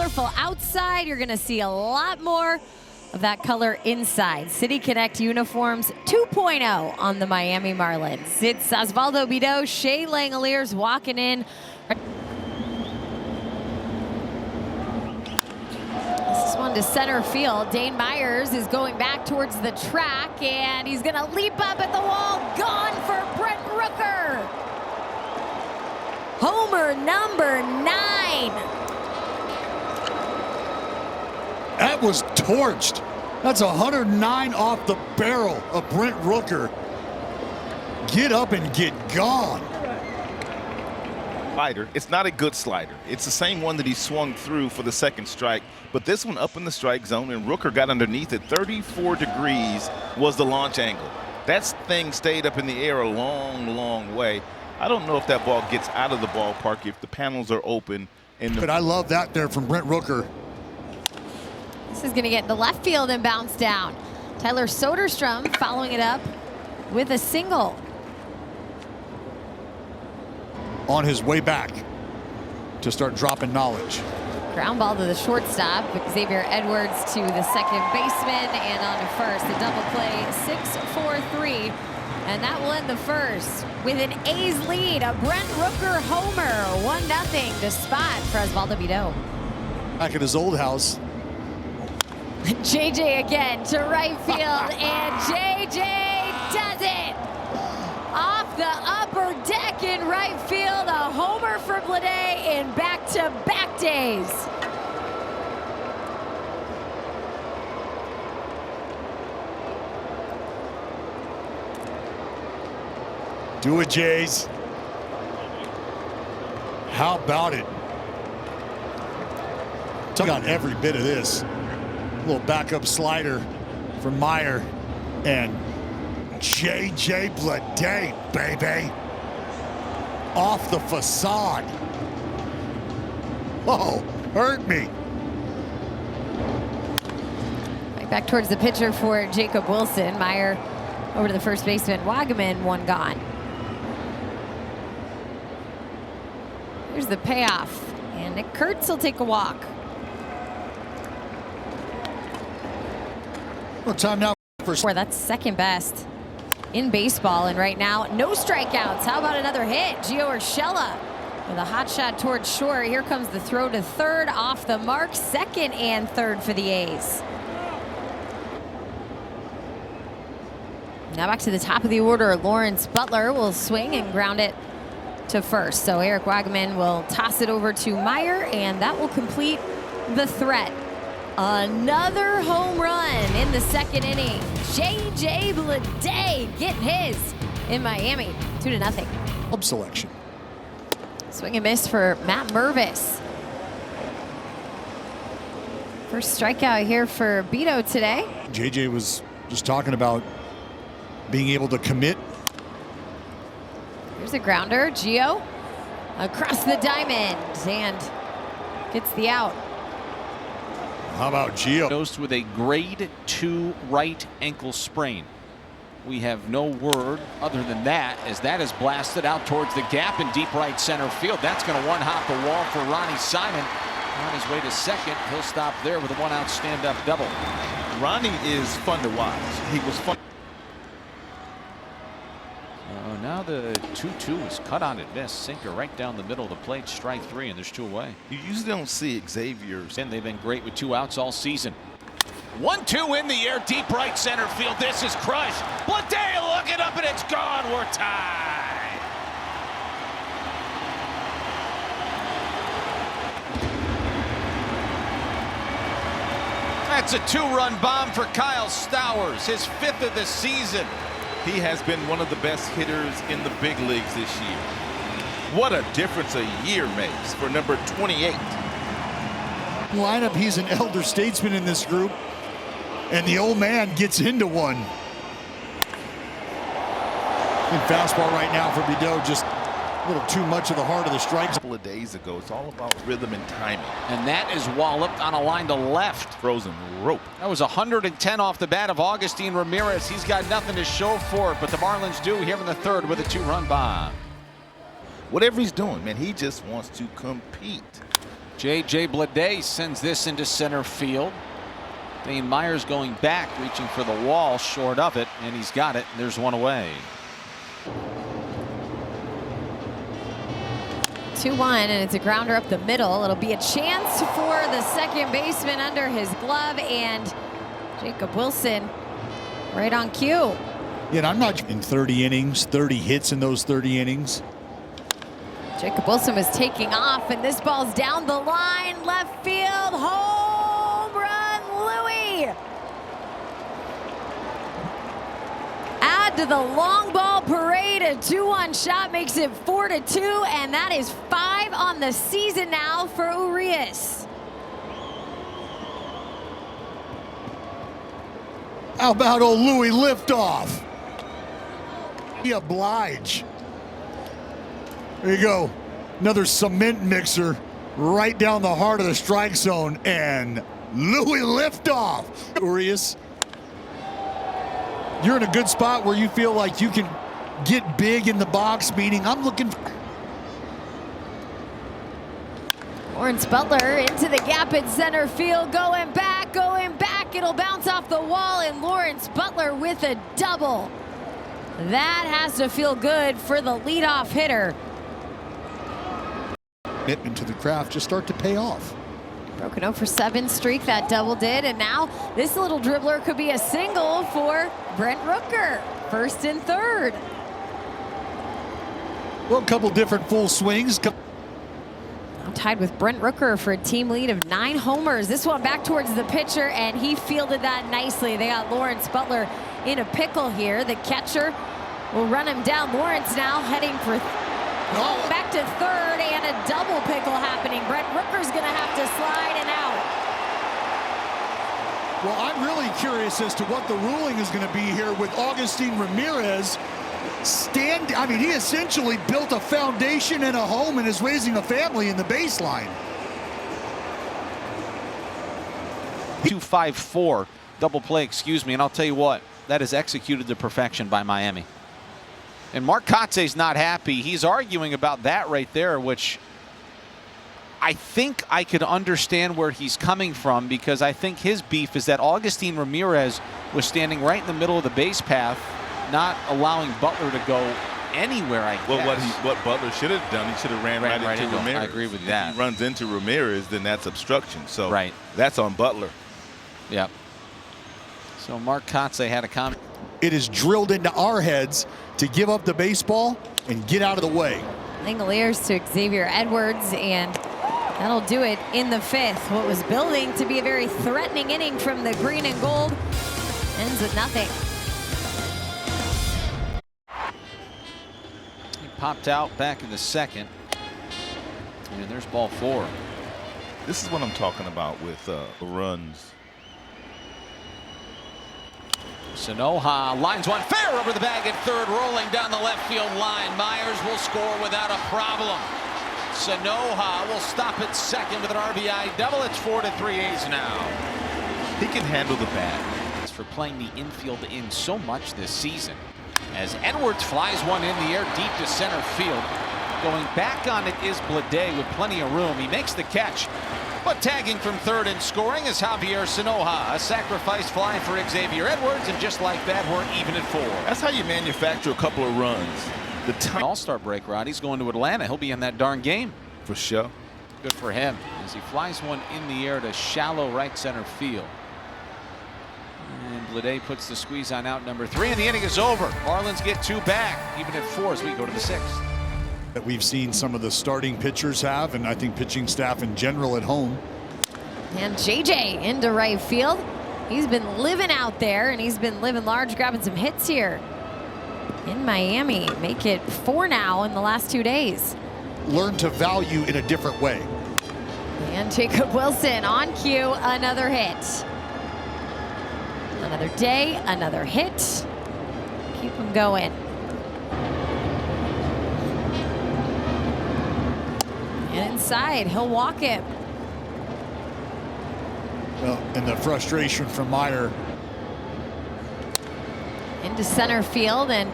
colorful outside, you're going to see a lot more of that color inside. City Connect uniforms 2.0 on the Miami Marlins. It's Osvaldo Bido, Shea Langoliers walking in. This is one to center field. Dane Myers is going back towards the track, and he's going to leap up at the wall. Gone for Brent Rooker. Homer number 9. That was torched. That's 109 off the barrel of Brent Rooker. Get up and get gone. Slider. It's not a good slider. It's the same one that he swung through for the second strike, but this one up in the strike zone, and Rooker got underneath it. 34 degrees was the launch angle. That thing stayed up in the air a long, long way. I don't know if that ball gets out of the ballpark if the panels are open. But I love that there from Brent Rooker. This is going to get into left field and bounce down. Tyler Soderstrom following it up with a single. On his way back to start dropping knowledge. Ground ball to the shortstop. Xavier Edwards to the second baseman and on to first. The double play 6-4-3. And that will end the first with an A's lead. A Brent Rooker homer. 1-0 to spot for Osvaldo Bido. Back at his old house. JJ again to right field, and JJ does it! Off the upper deck in right field, a homer for Bleday in back-to-back days. Do it, Jays. How about it? Took on every bit of this. Little backup slider from Meyer, and JJ Bleday, baby. Off the facade. Oh, hurt me. Right back towards the pitcher for Jacob Wilson. Meyer over to the first baseman. Wagaman, one gone. Here's the payoff, and Nick Kurtz will take a walk. Time now for that's second best in baseball, and right now no strikeouts. How about another hit? Gio Urshela with a hot shot towards short. Here comes the throw to third, off the mark. Second and third for the A's. Now back to the top of the order. Lawrence Butler will swing and ground it to first. So Eric Wagaman will toss it over to Meyer, and that will complete the threat. Another home run in the second inning. JJ Bleday getting his in Miami. 2-0. club selection. Swing and miss for Matt Mervis. First strikeout here for Bido today. JJ was just talking about being able to commit. Here's a grounder. Gio across the diamond and gets the out. How about Gio? Goes with a grade 2 right ankle sprain. We have no word other than that, as that is blasted out towards the gap in deep right center field. That's going to one-hop the wall for Ronnie Simon. On his way to second, he'll stop there with a one-out stand-up double. Ronnie is fun to watch. He was fun. Now the 2-2 is cut on and missed. Sinker right down the middle of the plate. Strike 3, and there's 2 away. You usually don't see Xavier's. And they've been great with 2 outs all season. 1-2 in the air, deep right center field. This is crushed. Bleday looking up, and it's gone. We're tied. That's a 2-run bomb for Kyle Stowers, his 5th of the season. He has been one of the best hitters in the big leagues this year. What a difference a year makes for number 28. Lineup, he's an elder statesman in this group, and the old man gets into one. And fastball right now for Bido, just a little too much of the heart of the strike. A couple of days ago, it's all about rhythm and timing. And that is walloped on a line to left. Frozen rope. That was 110 off the bat of Augustine Ramirez. He's got nothing to show for it, but the Marlins do here in the 3rd with a 2-run bomb. Whatever he's doing, man, he just wants to compete. J.J. Bleday sends this into center field. Dane Myers going back, reaching for the wall, short of it, and he's got it. There's one away. 2-1, and it's a grounder up the middle. It'll be a chance for the second baseman under his glove, and Jacob Wilson right on cue. Yeah, and I'm not in 30 innings, 30 hits in those 30 innings. Jacob Wilson was taking off, and this ball's down the line, left field, home run, Louie. Add to the long ball parade, a 2-1 shot makes it 4-2, and that is 5 on the season now for Urias. How about old Louie liftoff? He oblige. There you go. Another cement mixer right down the heart of the strike zone, and Louie liftoff. Urias, you're in a good spot where you feel like you can get big in the box, meaning I'm looking for... Lawrence Butler into the gap in center field, going back, it'll bounce off the wall, and Lawrence Butler with a double. That has to feel good for the leadoff hitter. Commitment to the craft just start to pay off. Broken 0-for-7 streak, that double did, and now this little dribbler could be a single for Brent Rooker. First and third. Well, a couple different full swings. Now tied with Brent Rooker for a team lead of 9 homers. This one back towards the pitcher, and he fielded that nicely. They got Lawrence Butler in a pickle here. The catcher will run him down. Lawrence now heading for back to third, and a double pickle happening. Brent Rooker's gonna have to slide and out. Well, I'm really curious as to what the ruling is going to be here with Augustine Ramirez. He essentially built a foundation and a home and is raising a family in the baseline. 2-5-4 double play, excuse me, and I'll tell you what, that is executed to perfection by Miami. And Mark Kotze's not happy. He's arguing about that right there, which I think I could understand where he's coming from, because I think his beef is that Augustine Ramirez was standing right in the middle of the base path, not allowing Butler to go anywhere, I guess. Well, what Butler should have done, he should have ran right into Ramirez. I agree with that. If he runs into Ramirez, then that's obstruction. So right. That's on Butler. Yep. So Mark Kotze had a comment. It is drilled into our heads to give up the baseball and get out of the way. Langoliers to Xavier Edwards, and that'll do it in the 5th. What was building to be a very threatening inning from the green and gold ends with nothing. He popped out back in the 2nd. And there's ball 4. This is what I'm talking about with runs. Sanoha lines one fair over the bag at third, rolling down the left field line. Myers will score without a problem. Sanoha will stop at second with an RBI double. It's 4-3 A's now. He can handle the bat. It's for playing the infield in so much this season. As Edwards flies one in the air deep to center field. Going back on it is Bleday with plenty of room. He makes the catch. But tagging from third and scoring is Javier Sanoha. A sacrifice fly for Xavier Edwards, and just like that, we're even at 4. That's how you manufacture a couple of runs. The time All-Star break, Rod. He's going to Atlanta. He'll be in that darn game. for sure. Good for him as he flies one in the air to shallow right center field. And Bleday puts the squeeze on out number 3, and the inning is over. Marlins get 2 back, even at 4 as we go to the 6th. That we've seen some of the starting pitchers have, and I think pitching staff in general at home. And JJ into right field. He's been living out there, and he's been living large, grabbing some hits here in Miami. Make it 4 now in the last 2 days. Learn to value in a different way. And Jacob Wilson on cue, another hit. Another day, another hit. Keep him going. And inside, he'll walk him. Well, and the frustration from Meyer. Into center field, and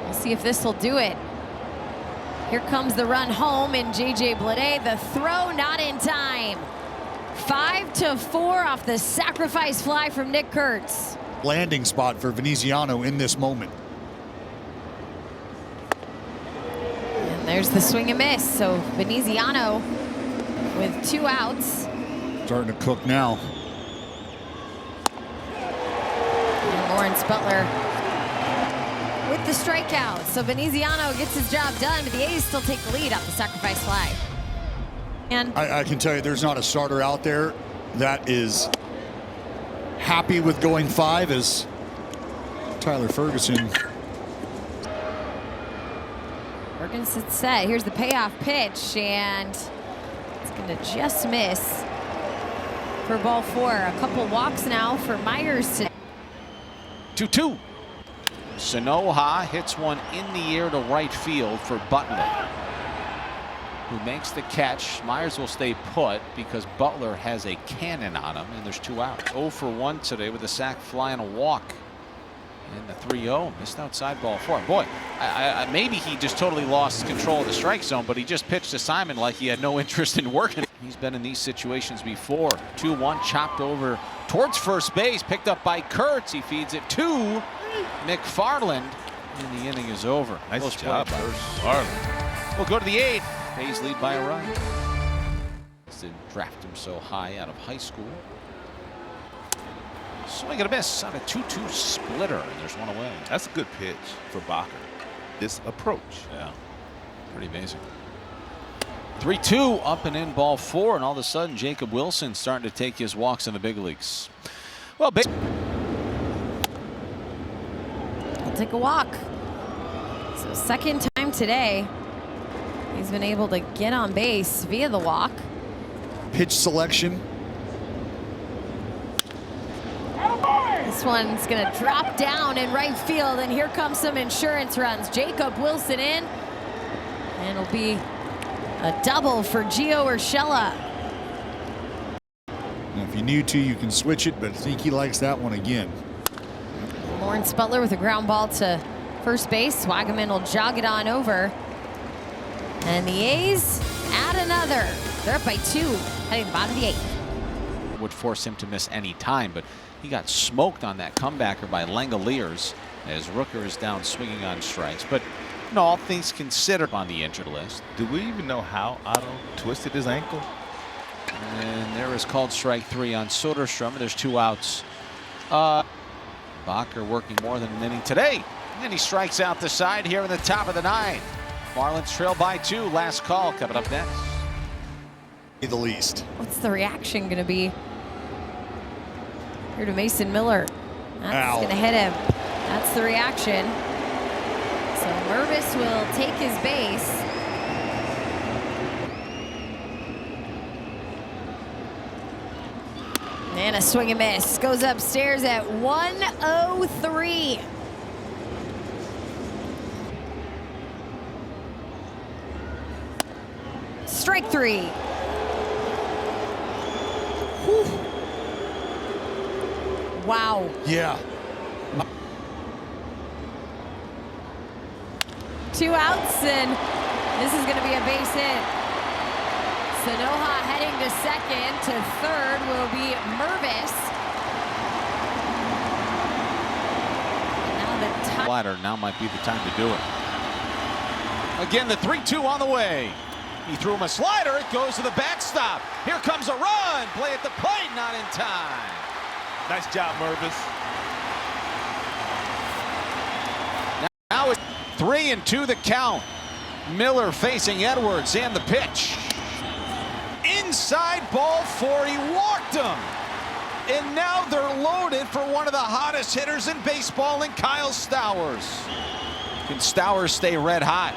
we'll see if this will do it. Here comes the run home, and J.J. Bleday, the throw not in time. 5-4 off the sacrifice fly from Nick Kurtz. Landing spot for Veneziano in this moment. And there's the swing and miss. So Veneziano with 2 outs. Starting to cook now. And Lawrence Butler with the strikeout. So Veneziano gets his job done, but the A's still take the lead off the sacrifice fly. And I can tell you there's not a starter out there that is happy with going 5 as Tyler Ferguson. Ferguson's set. Here's the payoff pitch, and it's going to just miss for ball 4. A couple walks now for Myers today. 2-2. Sanoha hits one in the air to right field for Butler, who makes the catch. Myers will stay put because Butler has a cannon on him, and there's 2 outs. 0 for 1 today with a sac fly and a walk. And the 3-0 missed outside ball 4. Boy, maybe he just totally lost control of the strike zone, but he just pitched to Simon like he had no interest in working. He's been in these situations before. 2-1 chopped over towards first base, picked up by Kurtz. He feeds it to McFarland, and the inning is over. Nice job by McFarland. We'll go to the 8th. A's lead by a run. To draft him so high out of high school. Swing and a miss on a 2-2 splitter, and there's one away. That's a good pitch for Bacher. This approach. Yeah, pretty amazing. 3-2 up and in ball 4, and all of a sudden Jacob Wilson starting to take his walks in the big leagues. Well, He'll take a walk. So second time today he's been able to get on base via the walk. Pitch selection. This one's going to drop down in right field, and here comes some insurance runs. Jacob Wilson in, and it'll be a double for Gio Urshela. If you need to, you can switch it, but I think he likes that one again. Lawrence Butler with a ground ball to first base. Wagaman will jog it on over. And the A's add another. They're up by 2, heading to the bottom of the 8th. Would force him to miss any time, but he got smoked on that comebacker by Langoliers as Rooker is down swinging on strikes. But you know, all things considered on the injured list. Do we even know how Otto twisted his ankle? And there is called strike 3 on Soderstrom. There's 2 outs. Bacher working more than an inning today. And he strikes out the side here in the top of the 9th. Marlins trail by 2. Last call coming up next. The least. What's the reaction going to be? Here to Mason Miller. That's going to hit him. That's the reaction. So Mervis will take his base. And a swing and miss. Goes upstairs at 103. Strike 3. Whew. Wow. Yeah. 2 outs, and this is going to be a base hit. Sanoha heading to second. To third will be Mervis. Now the top. Slider now might be the time to do it. Again, the 3-2 on the way. He threw him a slider. It goes to the backstop. Here comes a run. Play at the plate, not in time. Nice job, Mervis. Now it's 3-2 the count. Miller facing Edwards, and the pitch. Inside ball 4, he walked him. And now they're loaded for one of the hottest hitters in baseball in Kyle Stowers. Can Stowers stay red hot?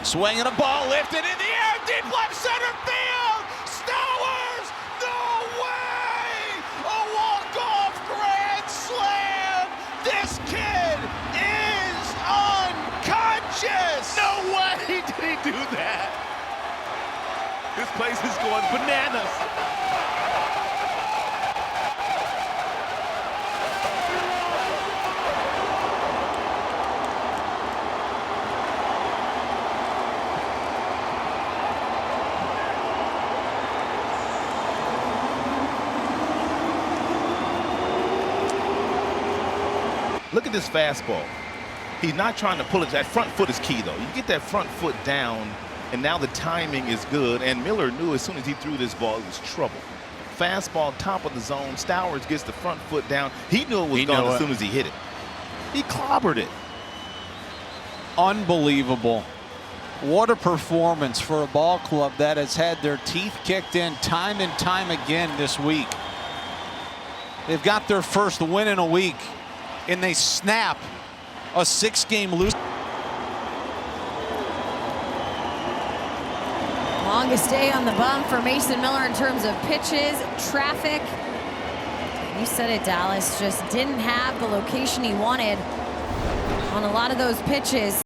Swinging a ball lifted in the air, deep left center field. Stowers, no way! A walk-off grand slam. This kid is unconscious. No way did he do that. This place is going bananas. Look at this fastball. He's not trying to pull it. That front foot is key, though. You get that front foot down, and now the timing is good. And Miller knew as soon as he threw this ball, it was trouble. Fastball, top of the zone. Stowers gets the front foot down. He knew it was gone as soon as he hit it. He clobbered it. Unbelievable. What a performance for a ball club that has had their teeth kicked in time and time again this week. They've got their first win in a week, and they snap a 6-game losing. Longest day on the bump for Mason Miller in terms of pitches, traffic. You said it, Dallas, just didn't have the location he wanted on a lot of those pitches.